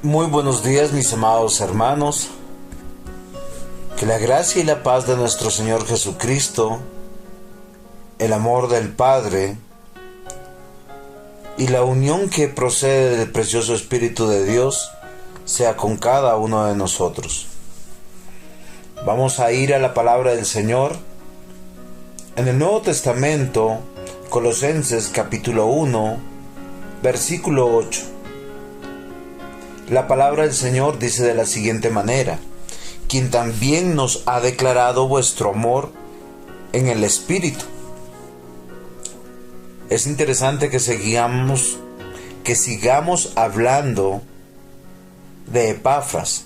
Muy buenos días, mis amados hermanos. Que la gracia y la paz de nuestro Señor Jesucristo, el amor del Padre y la unión que procede del precioso Espíritu de Dios sea con cada uno de nosotros. Vamos a ir a la palabra del Señor en el Nuevo Testamento, Colosenses capítulo 1, versículo 8. La palabra del Señor dice de la siguiente manera: quien también nos ha declarado vuestro amor en el Espíritu. Es interesante que sigamos hablando de Epafras.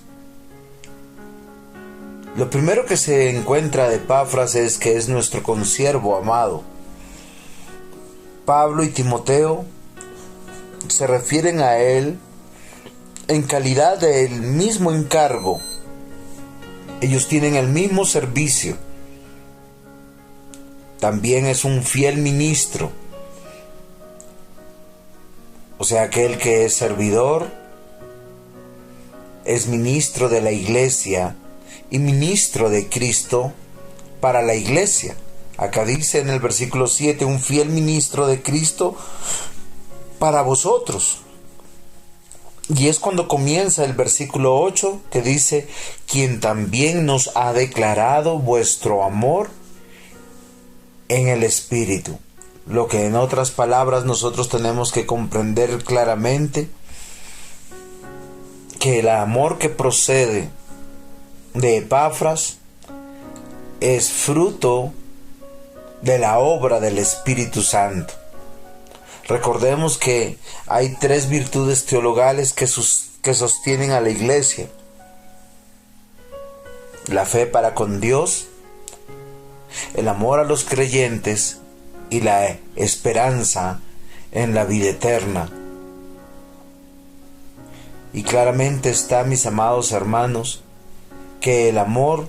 Lo primero que se encuentra de Epafras es que es nuestro consiervo amado. Pablo y Timoteo se refieren a él en calidad del mismo encargo. Ellos tienen el mismo servicio. También es un fiel ministro. O sea, aquel que es servidor, es ministro de la iglesia y ministro de Cristo para la iglesia. Acá dice en el versículo 7, un fiel ministro de Cristo para vosotros. Y es cuando comienza el versículo 8 que dice: quien también nos ha declarado vuestro amor en el Espíritu. Lo que en otras palabras nosotros tenemos que comprender claramente, que el amor que procede de Epafras es fruto de la obra del Espíritu Santo. Recordemos que hay tres virtudes teologales que sostienen a la iglesia: la fe para con Dios, el amor a los creyentes y la esperanza en la vida eterna. Y claramente está, mis amados hermanos, que el amor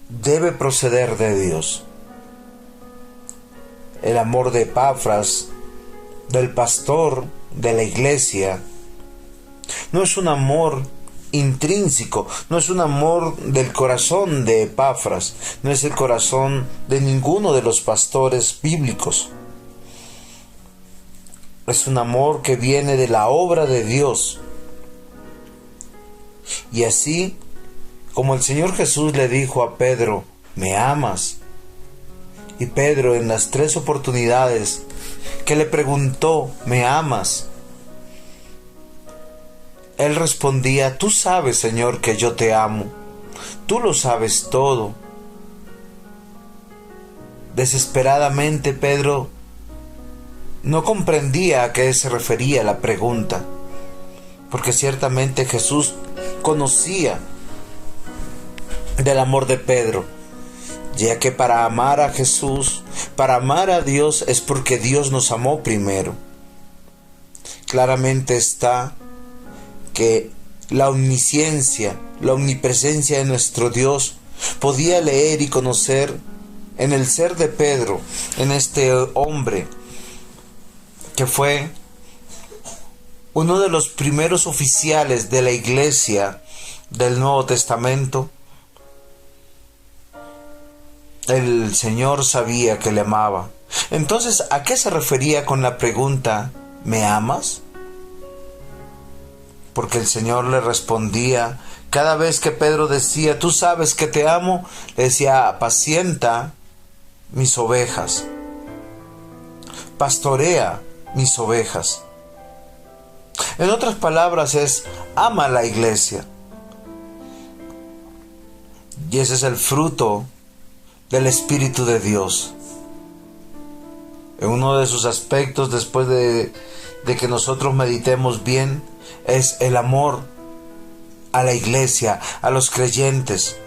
debe proceder de Dios. El amor de Epafras, del pastor de la iglesia, no es un amor intrínseco, no es un amor del corazón de Epafras, no es el corazón de ninguno de los pastores bíblicos. Es un amor que viene de la obra de Dios. Y así como el Señor Jesús le dijo a Pedro: ¿me amas? Y Pedro, en las tres oportunidades que le preguntó: ¿me amas?, él respondía: tú sabes, Señor, que yo te amo. Tú lo sabes todo. Desesperadamente Pedro no comprendía a qué se refería la pregunta, porque ciertamente Jesús conocía del amor de Pedro, ya que para amar a Jesús, para amar a Dios, es porque Dios nos amó primero. Claramente está que la omnisciencia, la omnipresencia de nuestro Dios podía leer y conocer en el ser de Pedro, en este hombre que fue uno de los primeros oficiales de la iglesia del Nuevo Testamento. El Señor sabía que le amaba. Entonces, ¿a qué se refería con la pregunta: ¿me amas? Porque el Señor le respondía, cada vez que Pedro decía: tú sabes que te amo, le decía: apacienta mis ovejas, pastorea mis ovejas. En otras palabras es: ama a la iglesia. Y ese es el fruto del Espíritu de Dios. En uno de sus aspectos, después de que nosotros meditemos bien, es el amor a la iglesia, a los creyentes.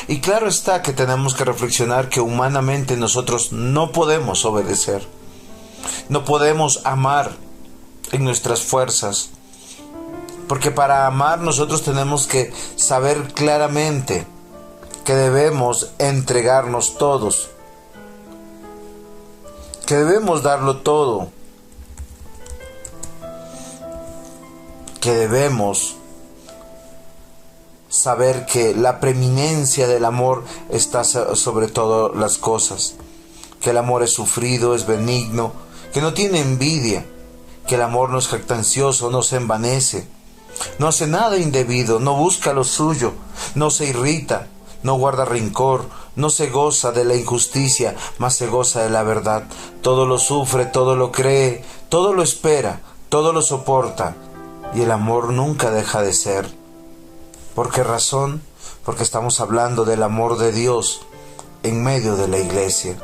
Y claro está que tenemos que reflexionar que humanamente nosotros no podemos obedecer, no podemos amar en nuestras fuerzas, porque para amar nosotros tenemos que saber claramente que debemos entregarnos todos, que debemos darlo todo, que debemos saber que la preeminencia del amor está sobre todas las cosas, que el amor es sufrido, es benigno, que no tiene envidia, que el amor no es jactancioso, no se envanece, no hace nada indebido, no busca lo suyo, no se irrita, no guarda rencor, no se goza de la injusticia, mas se goza de la verdad. Todo lo sufre, todo lo cree, todo lo espera, todo lo soporta, y el amor nunca deja de ser. ¿Por qué razón? Porque estamos hablando del amor de Dios en medio de la iglesia.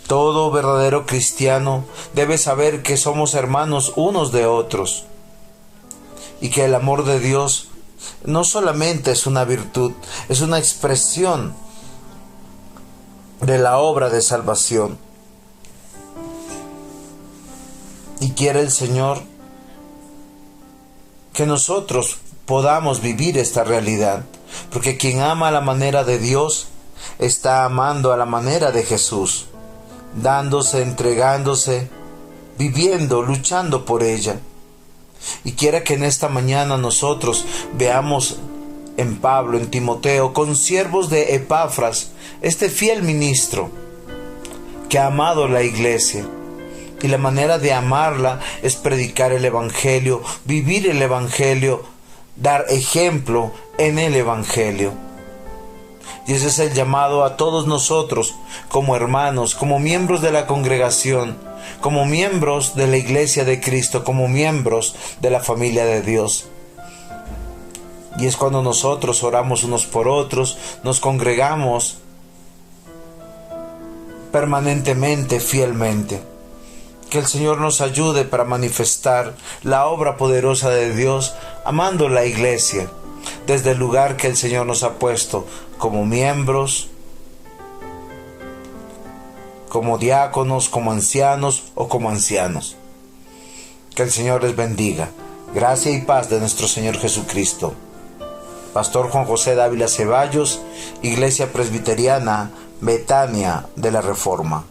Todo verdadero cristiano debe saber que somos hermanos unos de otros y que el amor de Dios no solamente es una virtud, es una expresión de la obra de salvación. Y quiere el Señor que nosotros podamos vivir esta realidad, porque quien ama a la manera de Dios está amando a la manera de Jesús, dándose, entregándose, viviendo, luchando por ella. Y quiera que en esta mañana nosotros veamos en Pablo, en Timoteo, consiervos de Epafras, este fiel ministro que ha amado la iglesia. Y la manera de amarla es predicar el Evangelio, vivir el Evangelio, dar ejemplo en el Evangelio. Y ese es el llamado a todos nosotros, como hermanos, como miembros de la congregación, como miembros de la Iglesia de Cristo, como miembros de la familia de Dios. Y es cuando nosotros oramos unos por otros, nos congregamos permanentemente, fielmente. Que el Señor nos ayude para manifestar la obra poderosa de Dios, amando la iglesia, desde el lugar que el Señor nos ha puesto, como miembros, como diáconos, como ancianos o como ancianos. Que el Señor les bendiga. Gracia y paz de nuestro Señor Jesucristo. Pastor Juan José Dávila Ceballos, Iglesia Presbiteriana Betania de la Reforma.